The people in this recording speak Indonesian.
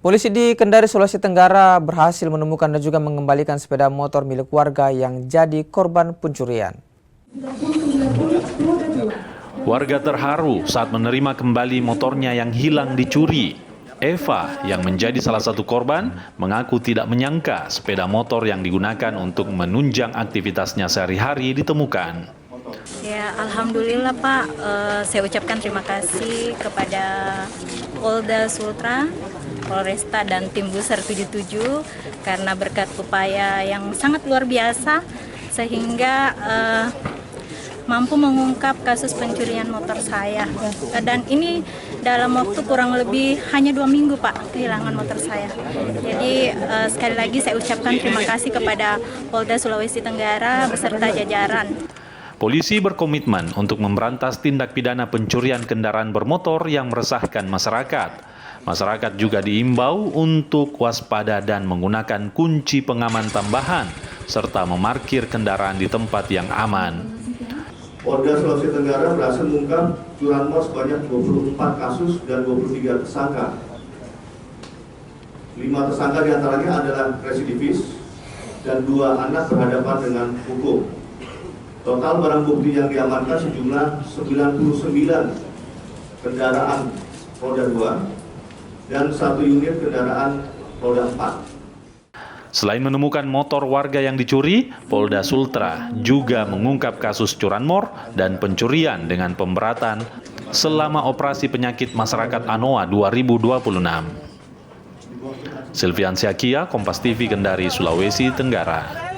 Polisi di Kendari, Sulawesi Tenggara berhasil menemukan dan juga mengembalikan sepeda motor milik warga yang jadi korban pencurian. Warga terharu saat menerima kembali motornya yang hilang dicuri. Eva, yang menjadi salah satu korban, mengaku tidak menyangka sepeda motor yang digunakan untuk menunjang aktivitasnya sehari-hari ditemukan. Ya, alhamdulillah Pak, saya ucapkan terima kasih kepada Polda Sultra, Polresta dan tim Buser 77 karena berkat upaya yang sangat luar biasa sehingga mampu mengungkap kasus pencurian motor saya. Dan ini dalam waktu kurang lebih hanya 2 minggu Pak, kehilangan motor saya. Jadi sekali lagi saya ucapkan terima kasih kepada Polda Sulawesi Tenggara beserta jajaran. Polisi berkomitmen untuk memberantas tindak pidana pencurian kendaraan bermotor yang meresahkan masyarakat. Masyarakat juga diimbau untuk waspada dan menggunakan kunci pengaman tambahan, serta memarkir kendaraan di tempat yang aman. Polda Sulawesi Tenggara berhasil mengungkap curanmor sebanyak 24 kasus dan 23 tersangka. 5 tersangka diantaranya adalah residivis dan 2 anak berhadapan dengan hukum. Total barang bukti yang diamankan sejumlah 99 kendaraan roda 2 dan 1 unit kendaraan roda 4. Selain menemukan motor warga yang dicuri, Polda Sultra juga mengungkap kasus curanmor dan pencurian dengan pemberatan selama operasi penyakit masyarakat ANOA 2026. Silvian Siakia, Kompas TV, Kendari, Sulawesi Tenggara.